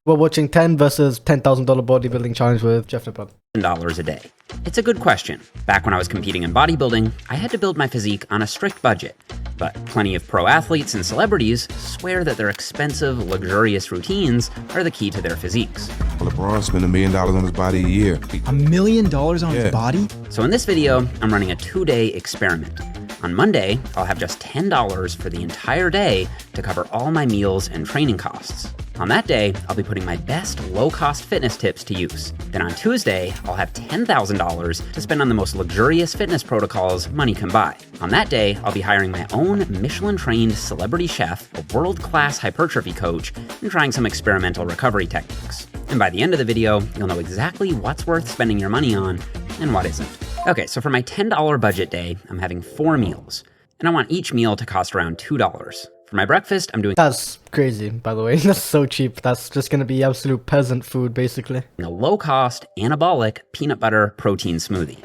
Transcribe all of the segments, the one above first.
We're watching 10 versus $10,000 bodybuilding challenge with Jeff Nippon. $10 a day. It's a good question. Back when I was competing in bodybuilding, I had to build my physique on a strict budget. But plenty of pro athletes and celebrities swear that their expensive, luxurious routines are the key to their physiques. LeBron spent $1 million on his body a year. $1 million on his body? So in this video, I'm running a 2-day experiment. On Monday, I'll have just $10 for the entire day to cover all my meals and training costs. On that day, I'll be putting my best low-cost fitness tips to use. Then on Tuesday, I'll have $10,000 to spend on the most luxurious fitness protocols money can buy. On that day, I'll be hiring my own Michelin-trained celebrity chef, a world-class hypertrophy coach, and trying some experimental recovery techniques. And by the end of the video, you'll know exactly what's worth spending your money on and what isn't. Okay, so for my $10 budget day, I'm having 4 meals, and I want each meal to cost around $2. For my breakfast, I'm doing— That's crazy, by the way. That's so cheap. That's just gonna be absolute peasant food, basically. a low-cost, anabolic peanut butter protein smoothie.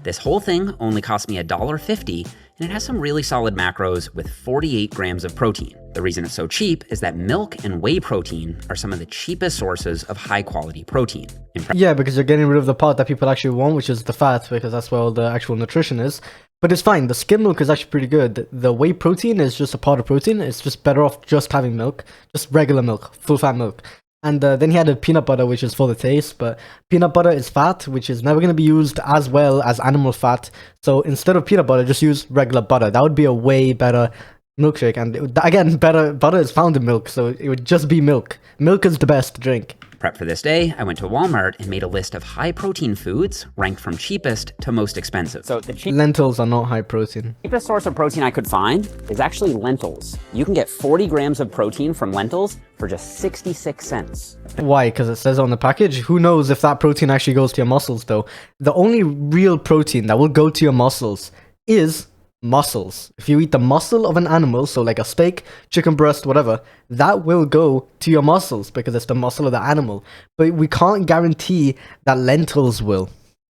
This whole thing only cost me $1.50, and it has some really solid macros with 48 grams of protein. The reason it's so cheap is that milk and whey protein are some of the cheapest sources of high-quality protein. Yeah, because you're getting rid of the part that people actually want, which is the fat, because that's where all the actual nutrition is. But it's fine. The skim milk is actually pretty good. The whey protein is just a part of protein. It's just better off just having milk, just regular milk, full-fat milk. And then he had a peanut butter, which is for the taste, but peanut butter is fat, which is never going to be used as well as animal fat. So instead of peanut butter, just use regular butter. That would be a way better milkshake. And again, better butter is found in milk, so it would just be milk. Milk is the best drink. Prep for this day, I went to Walmart and made a list of high-protein foods ranked from cheapest to most expensive. So the Lentils are not high protein. cheapest source of protein I could find is actually lentils. You can get 40 grams of protein from lentils for just 66 cents. Why? Because it says on the package. Who knows if that protein actually goes to your muscles, though. The only real protein that will go to your muscles is muscles. If you eat the muscle of an animal, so like a steak, chicken breast, whatever, that will go to your muscles because it's the muscle of the animal. But we can't guarantee that lentils will.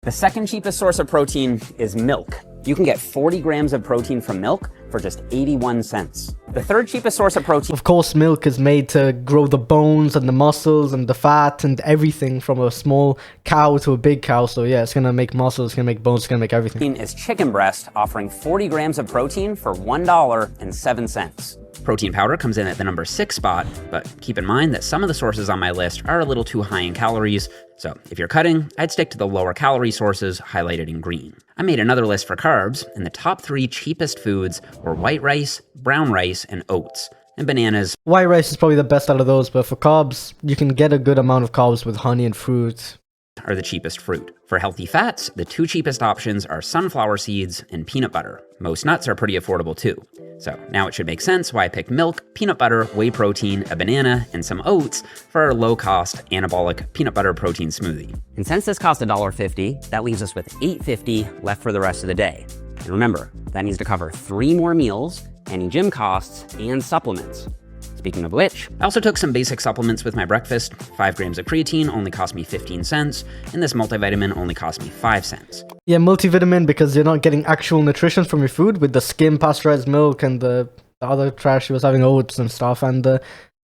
The second cheapest source of protein is milk. You can get 40 grams of protein from milk for just 81 cents. The third cheapest source of protein— Of course, milk is made to grow the bones and the muscles and the fat and everything from a small cow to a big cow. So yeah, it's gonna make muscles, it's gonna make bones, it's gonna make everything. is chicken breast, offering 40 grams of protein for $1.07. Protein powder comes in at the number 6 spot, but keep in mind that some of the sources on my list are a little too high in calories, so if you're cutting, I'd stick to the lower calorie sources highlighted in green. I made another list for carbs, and the top 3 cheapest foods were white rice, brown rice, and oats, and bananas. White rice is probably the best out of those, but for carbs, you can get a good amount of carbs with honey and fruit. Are the cheapest fruit. For healthy fats, the 2 cheapest options are sunflower seeds and peanut butter. Most nuts are pretty affordable too. So now it should make sense why I picked milk, peanut butter, whey protein, a banana, and some oats for our low-cost anabolic peanut butter protein smoothie. And since this cost $1.50, that leaves us with $8.50 left for the rest of the day. And remember, that needs to cover 3 more meals, any gym costs, and supplements. Speaking of which, I also took some basic supplements with my breakfast. 5 grams of creatine only cost me 15 cents, and this multivitamin only cost me 5 cents. Yeah, multivitamin, because you're not getting actual nutrition from your food with the skim pasteurized milk and the other trash he was having, oats and stuff, and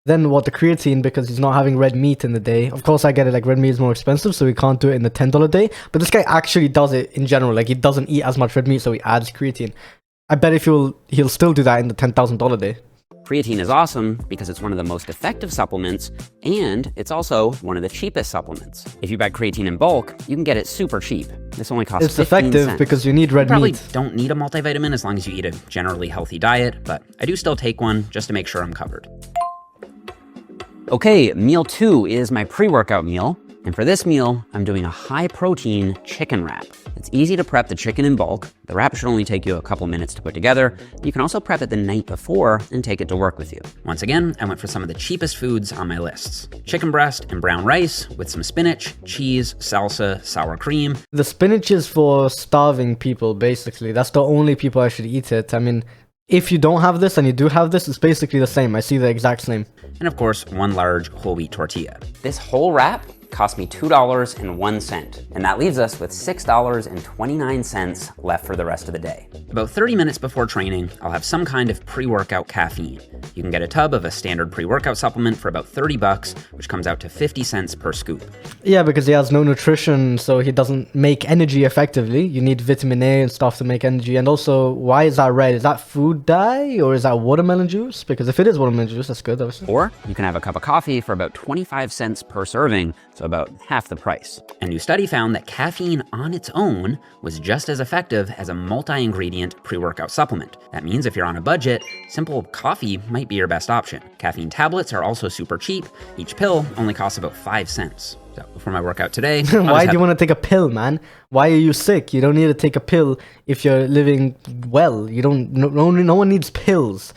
then what, the creatine, because he's not having red meat in the day. Of course I get it, like red meat is more expensive, so we can't do it in the $10 day, but this guy actually does it in general. Like, he doesn't eat as much red meat, so he adds creatine. I bet if he'll still do that in the $10,000 day. Creatine is awesome because it's one of the most effective supplements, and it's also one of the cheapest supplements. If you buy creatine in bulk, you can get it super cheap. This only costs 15 effective cents. because you need red Probably meat. don't need a multivitamin as long as you eat a generally healthy diet, but I do still take one just to make sure I'm covered. Okay, meal 2 is my pre-workout meal. And for this meal, I'm doing a high-protein chicken wrap. It's easy to prep the chicken in bulk. The wrap should only take you a couple minutes to put together. You can also prep it the night before and take it to work with you. Once again, I went for some of the cheapest foods on my lists. Chicken breast and brown rice with some spinach, cheese, salsa, sour cream. The spinach is for starving people, basically. That's the only people I should eat it. I mean, if you don't have this and you do have this, it's basically the same. I see the exact same. And of course, 1 large whole wheat tortilla. This whole wrap cost me $2.01, and that leaves us with $6.29 left for the rest of the day. About 30 minutes before training, I'll have some kind of pre-workout caffeine. You can get a tub of a standard pre-workout supplement for about $30, which comes out to 50 cents per scoop. Yeah, because he has no nutrition, so he doesn't make energy effectively. You need vitamin A and stuff to make energy. And also, why is that red? Is that food dye or is that watermelon juice? Because if it is watermelon juice, that's good, obviously. Or you can have a cup of coffee for about 25 cents per serving, so about half the price. A new study found that caffeine on its own was just as effective as a multi-ingredient pre-workout supplement. That means if you're on a budget, simple coffee might be your best option. Caffeine tablets are also super cheap. Each pill only costs about 5 cents. So before my workout today, why do you want to take a pill, man? Why are you sick? You don't need to take a pill if you're living well. You don't. No one needs pills.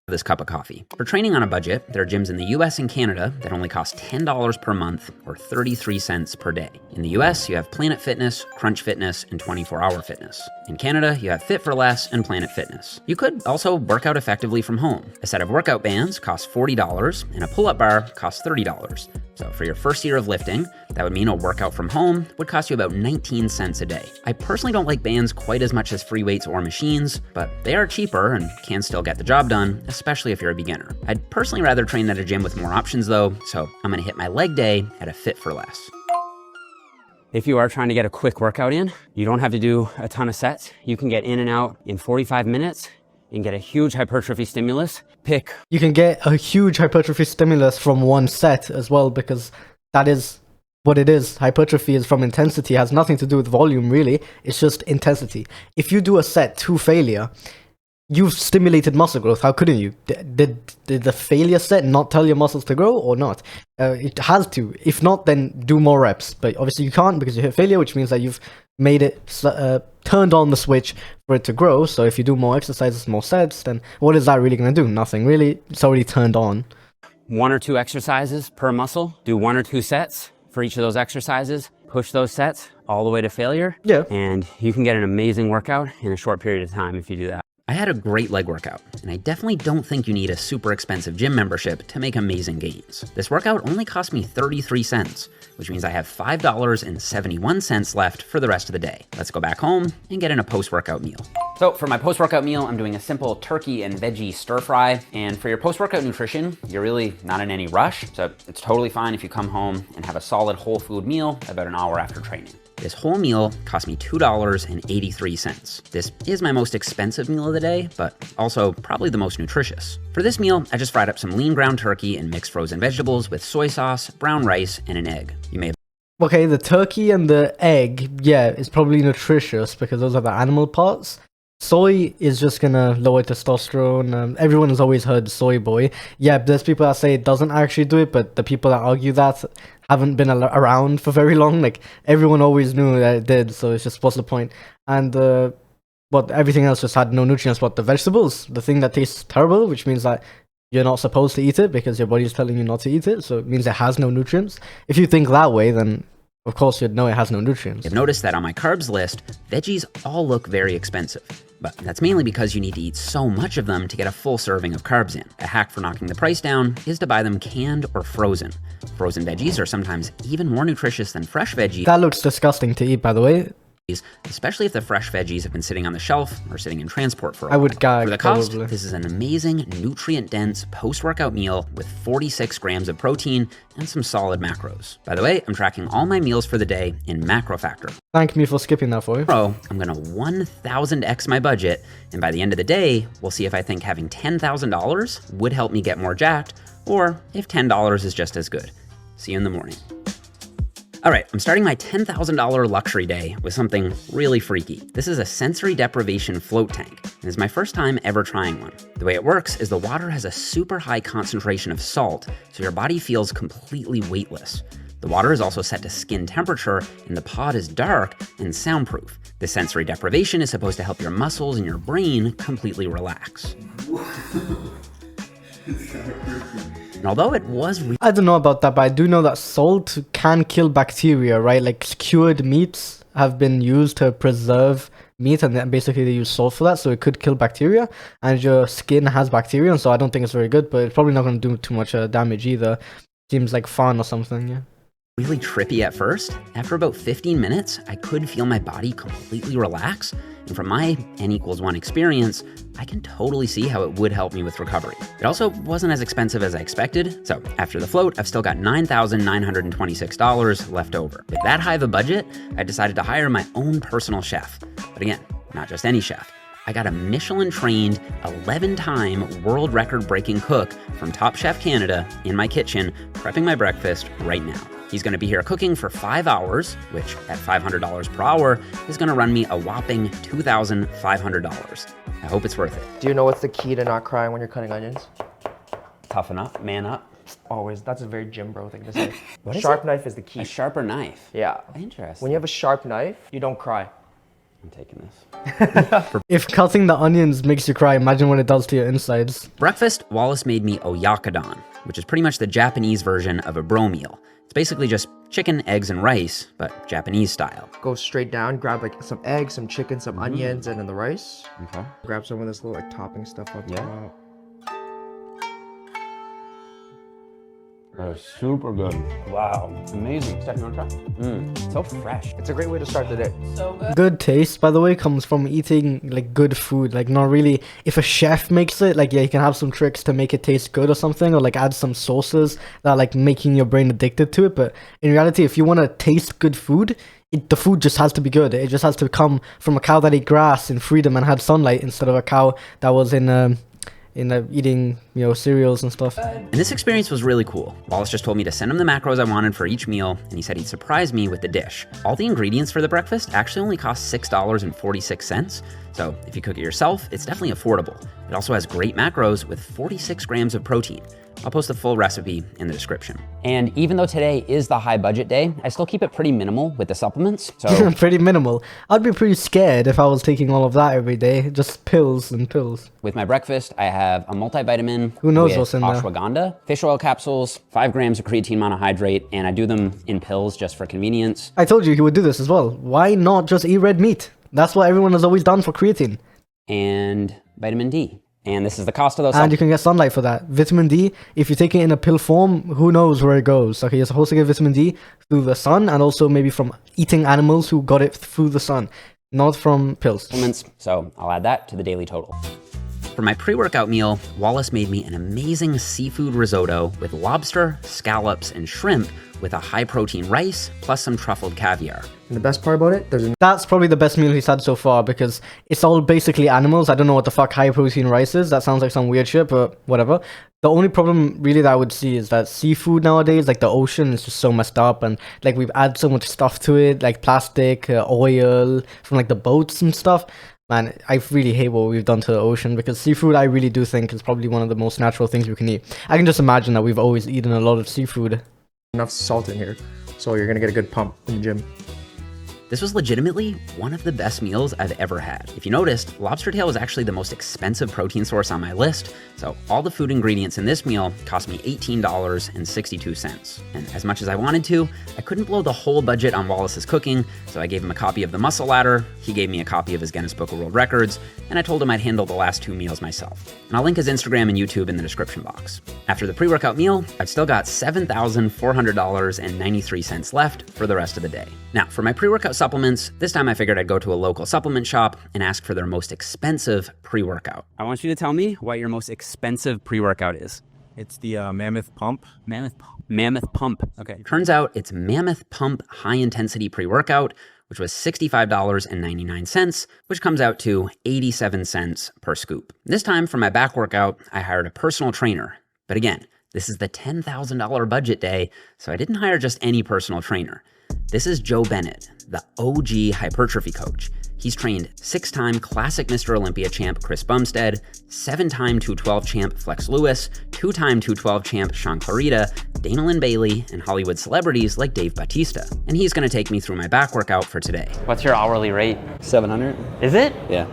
This cup of coffee. For training on a budget, there are gyms in the US and Canada that only cost $10 per month or 33 cents per day. In the US, you have Planet Fitness, Crunch Fitness, and 24-Hour Fitness. In Canada, you have Fit for Less and Planet Fitness. You could also work out effectively from home. A set of workout bands costs $40 and a pull-up bar costs $30. So for your first year of lifting, that would mean a workout from home would cost you about 19 cents a day. I personally don't like bands quite as much as free weights or machines, but they are cheaper and can still get the job done, especially if you're a beginner. I'd personally rather train at a gym with more options though, so I'm gonna hit my leg day at a Fit for Less. If you are trying to get a quick workout in, you don't have to do a ton of sets. You can get in and out in 45 minutes. You can get a huge hypertrophy stimulus. You can get a huge hypertrophy stimulus from one set as well, because that is what it is. Hypertrophy is from intensity. It has nothing to do with volume, really. It's just intensity. If you do a set to failure, you've stimulated muscle growth. How couldn't you? Did the failure set not tell your muscles to grow or not? It has to. If not, then do more reps. But obviously you can't because you hit failure, which means that you've made it, turned on the switch for it to grow. So if you do more exercises, more sets, then what is that really going to do? Nothing really. It's already turned on. 1 or 2 exercises per muscle. Do 1 or 2 sets for each of those exercises. Push those sets all the way to failure. Yeah. And you can get an amazing workout in a short period of time if you do that. I had a great leg workout, and I definitely don't think you need a super expensive gym membership to make amazing gains. This workout only cost me 33 cents, which means I have $5.71 left for the rest of the day. Let's go back home and get in a post-workout meal. So for my post-workout meal, I'm doing a simple turkey and veggie stir fry. And for your post-workout nutrition, you're really not in any rush. So it's totally fine if you come home and have a solid whole food meal about an hour after training. This whole meal cost me $2.83. This is my most expensive meal of the day, but also probably the most nutritious. For this meal, I just fried up some lean ground turkey and mixed frozen vegetables with soy sauce, brown rice, and an egg. You may have Okay, the turkey and the egg, yeah, is probably nutritious because those are the animal parts. Soy is just gonna lower testosterone. Everyone has always heard soy boy. Yeah, there's people that say it doesn't actually do it, but the people that argue that haven't been around for very long. Like, everyone always knew that it did, so it's just, what's the point? And but everything else just had no nutrients. But the vegetables, the thing that tastes terrible, which means that you're not supposed to eat it because your body's telling you not to eat it, so it means it has no nutrients. If you think that way, then of course you'd know it has no nutrients. You've noticed that on my carbs list, veggies all look very expensive. But that's mainly because you need to eat so much of them to get a full serving of carbs in. A hack for knocking the price down is to buy them canned or frozen. Frozen veggies are sometimes even more nutritious than fresh veggies. That looks disgusting to eat, by the way. Especially if the fresh veggies have been sitting on the shelf or sitting in transport for a while. I would gag, for the cost, probably. This is an amazing, nutrient-dense post-workout meal with 46 grams of protein and some solid macros. By the way, I'm tracking all my meals for the day in Macro Factor. Thank me for skipping that for you. Tomorrow, I'm gonna 1,000x my budget, and by the end of the day, we'll see if I think having $10,000 would help me get more jacked, or if $10 is just as good. See you in the morning. All right, I'm starting my $10,000 luxury day with something really freaky. This is a sensory deprivation float tank, and it's my first time ever trying one. The way it works is the water has a super high concentration of salt, so your body feels completely weightless. The water is also set to skin temperature, and the pod is dark and soundproof. The sensory deprivation is supposed to help your muscles and your brain completely relax. And although it was I don't know about that, but I do know that salt can kill bacteria, right? Like, cured meats have been used to preserve meat, and then basically they use salt for that, so it could kill bacteria, and your skin has bacteria, and so I don't think it's very good, but it's probably not going to do too much damage either. Seems like fun or something, yeah. Really trippy at first. After about 15 minutes, I could feel my body completely relax, And from my N=1 experience, I can totally see how it would help me with recovery. It also wasn't as expensive as I expected, so after the float, I've still got $9,926 left over. With that high of a budget, I decided to hire my own personal chef. But again, not just any chef. I got a Michelin-trained, 11-time world record-breaking cook from Top Chef Canada in my kitchen, prepping my breakfast right now. He's gonna be here cooking for 5 hours, which at $500 per hour is gonna run me a whopping $2,500. I hope it's worth it. Do you know what's the key to not crying when you're cutting onions? Toughen up, man up. Always. That's a very gym bro thing to say. What is Sharp it? knife is the key. A sharper knife. Yeah. Interesting. When you have a sharp knife, you don't cry. I'm taking this. If cutting the onions makes you cry, imagine what it does to your insides. Breakfast, Wallace made me oyakadon, which is pretty much the Japanese version of a bro meal. It's basically just chicken, eggs, and rice, but Japanese style. Go straight down, grab like some eggs, some chicken, some onions, and then the rice. Okay. Grab some of this little like topping stuff up top. That's super good. Wow, amazing. Steph, you wanna try? So fresh. It's a great way to start the day. Good taste, by the way, comes from eating like good food. Like not really, if a chef makes it, like yeah, you can have some tricks to make it taste good or something, or like add some sauces that are like making your brain addicted to it. But in reality, if you want to taste good food, the food just has to be good. It just has to come from a cow that ate grass in freedom and had sunlight, instead of a cow that was in eating, cereals and stuff. And this experience was really cool. Wallace just told me to send him the macros I wanted for each meal, and he said he'd surprise me with the dish. All the ingredients for the breakfast actually only cost $6.46. So if you cook it yourself, it's definitely affordable. It also has great macros with 46 grams of protein. I'll post the full recipe in the description. And even though today is the high budget day, I still keep it pretty minimal with the supplements. So pretty minimal. I'd be pretty scared if I was taking all of that every day. Just pills and pills. with my breakfast, I have a multivitamin. Who knows with what's in there? ashwagandha, fish oil capsules, 5 grams of creatine monohydrate, and I do them in pills just for convenience. I told you he would do this as well. Why not just eat red meat? That's what everyone has always done for creatine. And vitamin D. And this is the cost of those. And you can get sunlight for that. Vitamin D, if you take it in a pill form, who knows where it goes. Okay, you're supposed to get vitamin D through the sun, and also maybe from eating animals who got it through the sun, not from pills. supplements. So I'll add that to the daily total. For my pre-workout meal, Wallace made me an amazing seafood risotto with lobster, scallops, and shrimp with a high-protein rice, plus some truffled caviar. And the best part about it, That's probably the best meal he's had so far, because it's all basically animals. I don't know what the fuck high protein rice is. That sounds like some weird shit, but whatever. The only problem really that I would see is that seafood nowadays, like the ocean, is just so messed up, and like we've added so much stuff to it, like plastic, oil from like the boats and stuff. Man, I really hate what we've done to the ocean, because seafood I really do think is probably one of the most natural things we can eat. I can just imagine that we've always eaten a lot of seafood. enough salt in here, so you're gonna get a good pump in the gym. This was legitimately one of the best meals I've ever had. If you noticed, lobster tail was actually the most expensive protein source on my list, so all the food ingredients in this meal cost me $18.62. And as much as I wanted to, I couldn't blow the whole budget on Wallace's cooking, so I gave him a copy of the Muscle Ladder, he gave me a copy of his Guinness Book of World Records, and I told him I'd handle the last 2 meals myself. And I'll link his Instagram and YouTube in the description box. After the pre-workout meal, I've still got $7,400.93 left for the rest of the day. Now, for my pre-workout supplements, this time I figured I'd go to a local supplement shop and ask for their most expensive pre-workout. I want you to tell me what your most expensive pre-workout is. It's the Mammoth Pump. Mammoth Pump. Mammoth Pump. Okay. Turns out it's Mammoth Pump High Intensity Pre-Workout, which was $65.99, which comes out to 87 cents per scoop. This time for my back workout, I hired a personal trainer. But again, this is the $10,000 budget day, so I didn't hire just any personal trainer. This is Joe Bennett, the OG hypertrophy coach. He's trained 6-time classic Mr. Olympia champ Chris Bumstead, 7-time 212 champ Flex Lewis, 2-time 212 champ Sean Clarita, Dana Lynn Bailey, and Hollywood celebrities like Dave Bautista. And he's gonna take me through my back workout for today. What's your hourly rate? 700. Is it? Yeah.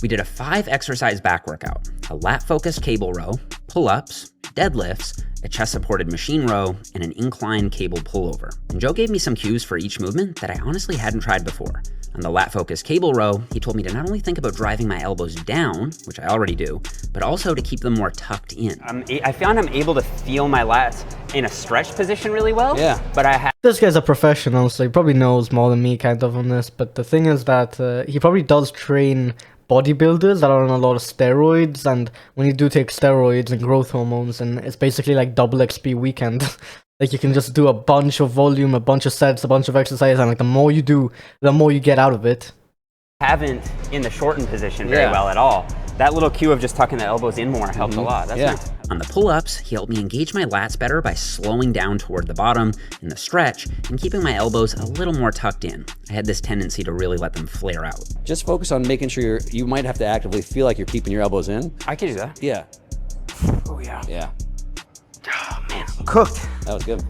We did a 5-exercise back workout, a lat-focused cable row, pull-ups, deadlifts, a chest-supported machine row, and an incline cable pullover. And Joe gave me some cues for each movement that I honestly hadn't tried before. On the lat-focused cable row, he told me to not only think about driving my elbows down, which I already do, but also to keep them more tucked in. I found I'm able to feel my lats in a stretched position really well. Yeah. But This guy's a professional, so he probably knows more than me kind of on this, but the thing is that he probably does train bodybuilders that are on a lot of steroids, and when you do take steroids and growth hormones, and it's basically like double XP weekend. Like you can just do a bunch of volume, a bunch of sets, a bunch of exercise, and like the more you do, the more you get out of it. haven't in the shortened position very well at all. That little cue of just tucking the elbows in more helped a lot. That's nice. On the pull-ups, he helped me engage my lats better by slowing down toward the bottom in the stretch and keeping my elbows a little more tucked in. I had this tendency to really let them flare out. Just focus on making sure you might have to actively feel like you're keeping your elbows in. I can do that. Yeah. Oh yeah. Yeah. Oh man, I'm cooked. That was good.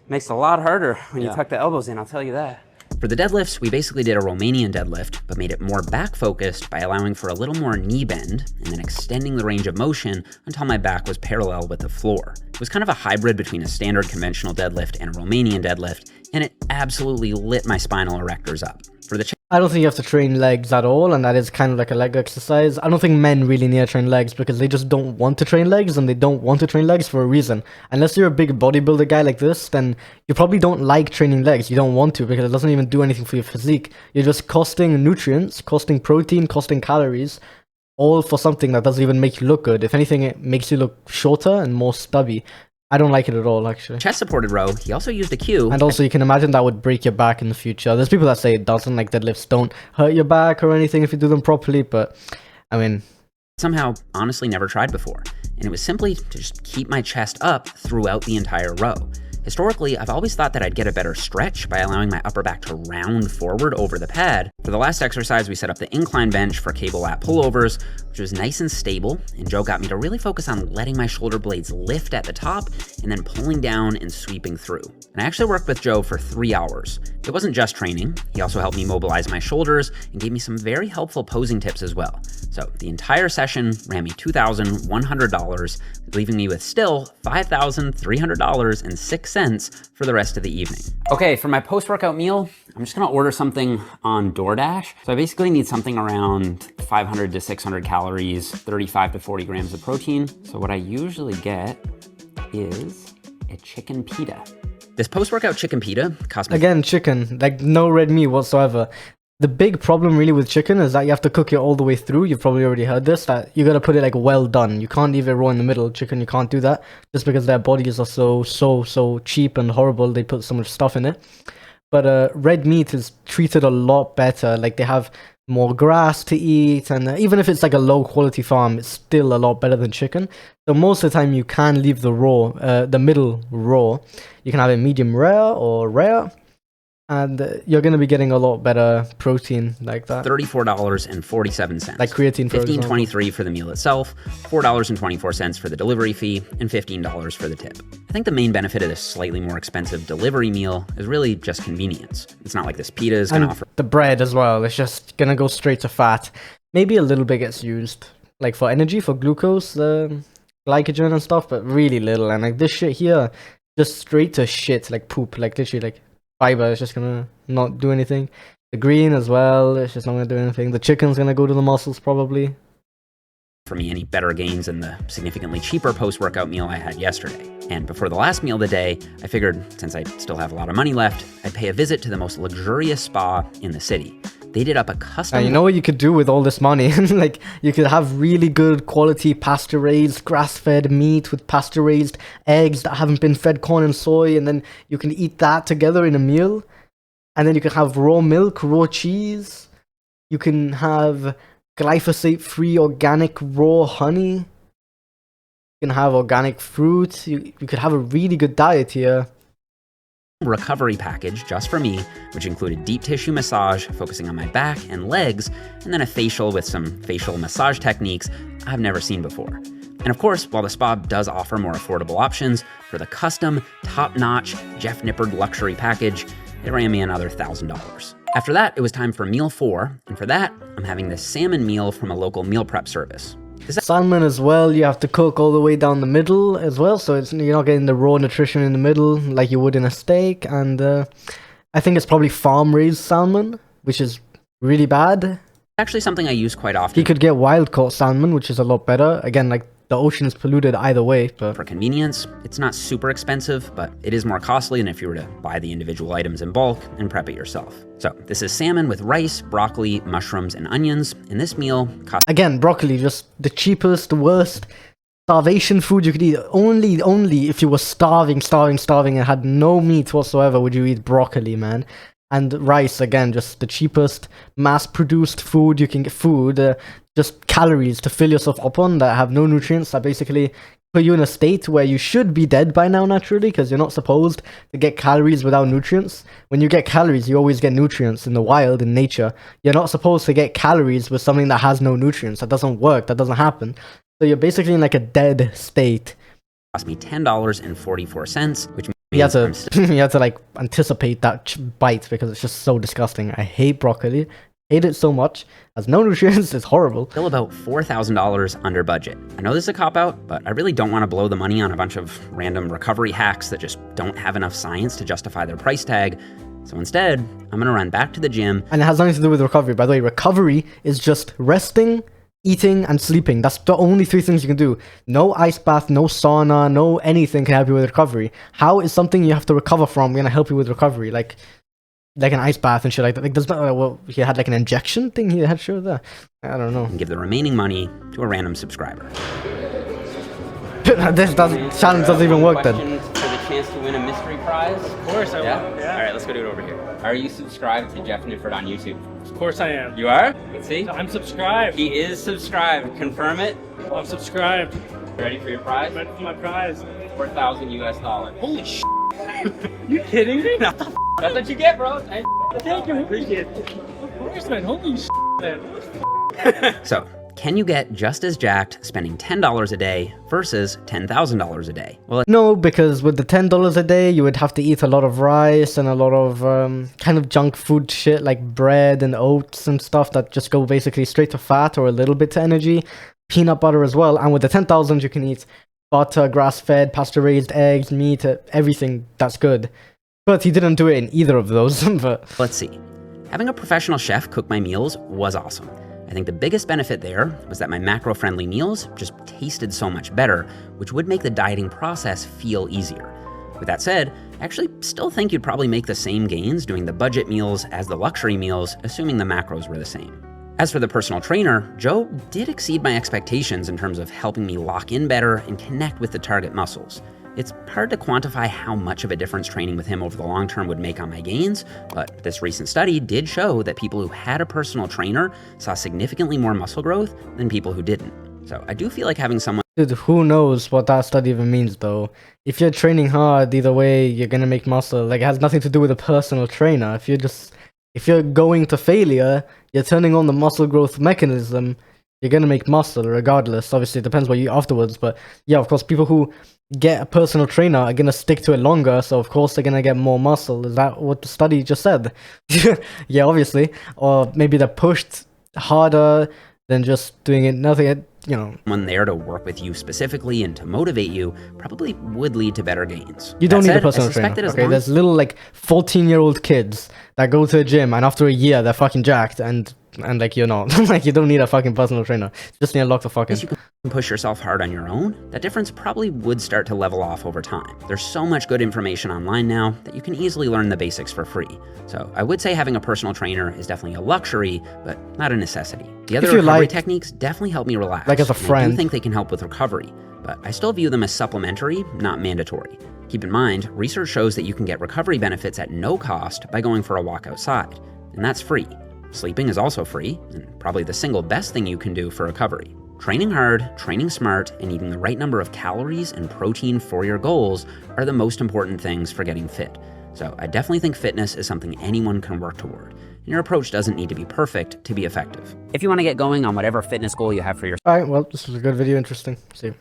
Makes it a lot harder when you tuck the elbows in, I'll tell you that. For the deadlifts, we basically did a Romanian deadlift, but made it more back-focused by allowing for a little more knee bend and then extending the range of motion until my back was parallel with the floor. It was kind of a hybrid between a standard conventional deadlift and a Romanian deadlift, and it absolutely lit my spinal erectors up. For the I don't think you have to train legs at all, and that is kind of like a leg exercise. I don't think men really need to train legs because they just don't want to train legs, and they don't want to train legs for a reason. Unless you're a big bodybuilder guy like this, then you probably don't like training legs. You don't want to because it doesn't even do anything for your physique. You're just costing nutrients, costing protein, costing calories, all for something that doesn't even make you look good. If anything, it makes you look shorter and more stubby. I don't like it at all, actually. chest-supported row, he also used a cue. And also, you can imagine that would break your back in the future. There's people that say it doesn't, like deadlifts don't hurt your back or anything if you do them properly, but, I mean... Somehow, honestly never tried before. And it was simply to just keep my chest up throughout the entire row. Historically, I've always thought that I'd get a better stretch by allowing my upper back to round forward over the pad. For the last exercise, we set up the incline bench for cable lat pullovers, which was nice and stable, and Joe got me to really focus on letting my shoulder blades lift at the top and then pulling down and sweeping through. And I actually worked with Joe for 3 hours. It wasn't just training, he also helped me mobilize my shoulders and gave me some very helpful posing tips as well. So the entire session ran me $2,100, leaving me with still $5,300.06 for the rest of the evening. Okay, for my post-workout meal, I'm just gonna order something on DoorDash. So I basically need something around 500 to 600 calories, 35 to 40 grams of protein. So what I usually get is a chicken pita. This post-workout chicken pita cost me... Again, chicken, like no red meat whatsoever. The big problem really with chicken is that you have to cook it all the way through. You've probably already heard this, that you gotta put it like well done. You can't leave it raw in the middle. Chicken, you can't do that just because their bodies are so cheap and horrible. They put so much stuff in it. But red meat is treated a lot better. Like they have more grass to eat, and even if it's like a low quality farm, it's still a lot better than chicken. So most of the time you can leave the raw, the middle raw. You can have it medium rare or rare, and you're going to be getting a lot better protein like that. $34.47. Like creatine, for example. $15.23 for the meal itself, $4.24 for the delivery fee, and $15 for the tip. I think the main benefit of this slightly more expensive delivery meal is really just convenience. It's not like this pita is going to offer... the bread as well, it's just going to go straight to fat. Maybe a little bit gets used, like for energy, for glucose, glycogen and stuff, but really little. And like this shit here, just straight to shit, like poop, like literally like... fiber is just gonna not do anything. The green as well, it's just not gonna do anything. The chicken's gonna go to the muscles probably. For me, any better gains than the significantly cheaper post-workout meal I had yesterday. And before the last meal of the day, I figured, since I still have a lot of money left, I'd pay a visit to the most luxurious spa in the city. They did up a custom... you know what you could do with all this money? Like, you could have really good quality pasture-raised, grass-fed meat with pasture-raised eggs that haven't been fed corn and soy, and then you can eat that together in a meal. And then you can have raw milk, raw cheese. You can have glyphosate-free organic raw honey. You can have organic fruit. You could have a really good diet here. Recovery package just for me, which included deep tissue massage focusing on my back and legs, and then a facial with some facial massage techniques I've never seen before. And of course, while the spa does offer more affordable options, for the custom, top-notch, Jeff Nippard luxury package, it ran me another $1,000. After that, it was time for meal 4, and for that, I'm having this salmon meal from a local meal prep service. Salmon as well, you have to cook all the way down the middle as well, so you're not getting the raw nutrition in the middle like you would in a steak. And I think it's probably farm-raised salmon, which is really bad. Actually something I use quite often. You could get wild-caught salmon, which is a lot better. Again, like, the ocean is polluted either way, but For convenience, it's not super expensive, but it is more costly than if you were to buy the individual items in bulk and prep it yourself. So this is salmon with rice, broccoli, mushrooms, and onions, and this meal costs again, broccoli, just the cheapest, worst starvation food you could eat. Only if you were starving and had no meat whatsoever would you eat broccoli, man. And rice, again, just the cheapest mass-produced food you can get. Just calories to fill yourself up on that have no nutrients, that basically put you in a state where you should be dead by now naturally, because you're not supposed to get calories without nutrients. When you get calories, you always get nutrients in the wild, in nature. You're not supposed to get calories with something that has no nutrients. That doesn't work. That doesn't happen. So you're basically in like a dead state. cost me $10.44, which You means I'm have to, you have to like anticipate that bite because it's just so disgusting. I hate broccoli. Hate it so much. Has no nutrients. It's horrible. still about $4,000 under budget. I know this is a cop-out, but I really don't want to blow the money on a bunch of random recovery hacks that just don't have enough science to justify their price tag. So instead, I'm gonna run back to the gym. And it has nothing to do with recovery. By the way, recovery is just resting, eating, and sleeping. That's the only 3 things you can do. No ice bath, no sauna, no anything can help you with recovery. How is something you have to recover from gonna help you with recovery? Like an ice bath and shit like that. Like, there's not, well, he had like an injection thing he had sure there. I don't know. And give the remaining money to a random subscriber. This challenge doesn't even work then. For the chance to win a mystery prize? Of course I will. Yeah. All right, let's go do it over here. Are you subscribed to Jeff Nifford on YouTube? Of course I am. You are? Let's see. I'm subscribed. He is subscribed. Confirm it. I'm subscribed. Ready for your prize? Ready for my prize. $4,000 US. Holy sh! You kidding me? That's what you get, bro. Thank you. Appreciate it. Of course, man. Holy sh! Man. So, can you get just as jacked spending $10 a day versus $10,000 a day? Well, No, because with the $10 a day, you would have to eat a lot of rice and a lot of kind of junk food shit like bread and oats and stuff that just go basically straight to fat or a little bit to energy. Peanut butter as well. And with the 10,000, you can eat butter, grass-fed, pasture-raised eggs, meat, everything that's good. But he didn't do it in either of those. But let's see. Having a professional chef cook my meals was awesome. I think the biggest benefit there was that my macro-friendly meals just tasted so much better, which would make the dieting process feel easier. With that said, I actually still think you'd probably make the same gains doing the budget meals as the luxury meals, assuming the macros were the same. As for the personal trainer, Joe did exceed my expectations in terms of helping me lock in better and connect with the target muscles. It's hard to quantify how much of a difference training with him over the long term would make on my gains, but this recent study did show that people who had a personal trainer saw significantly more muscle growth than people who didn't. So I do feel like having someone— dude, who knows what that study even means though? If you're training hard, either way, you're gonna make muscle. Like, it has nothing to do with a personal trainer. If you're going to failure, you're turning on the muscle growth mechanism, you're gonna make muscle regardless. Obviously, it depends what you eat afterwards, but yeah, of course, people who get a personal trainer are gonna stick to it longer, so of course they're gonna get more muscle. Is that what the study just said? Yeah, obviously. Or maybe they're pushed harder than just doing it nothing, you know. Someone there to work with you specifically and to motivate you probably would lead to better gains. You don't That need a said, I personal suspect trainer. that as Okay, long- there's little like 14-year-old kids that go to a gym and after a year they're fucking jacked and like you're not. Like, you don't need a fucking personal trainer. You just need to lock the fucking. As you can push yourself hard on your own, that difference probably would start to level off over time. There's so much good information online now that you can easily learn the basics for free. So I would say having a personal trainer is definitely a luxury, but not a necessity. The other If you recovery like- techniques definitely help me relax. Like as a and I friend. do think they can help with recovery, but I still view them as supplementary, not mandatory. Keep in mind, research shows that you can get recovery benefits at no cost by going for a walk outside, and that's free. Sleeping is also free, and probably the single best thing you can do for recovery. Training hard, training smart, and eating the right number of calories and protein for your goals are the most important things for getting fit. So I definitely think fitness is something anyone can work toward, and your approach doesn't need to be perfect to be effective. If you want to get going on whatever fitness goal you have for yourself, Alright, well, this was a good video, interesting. See you.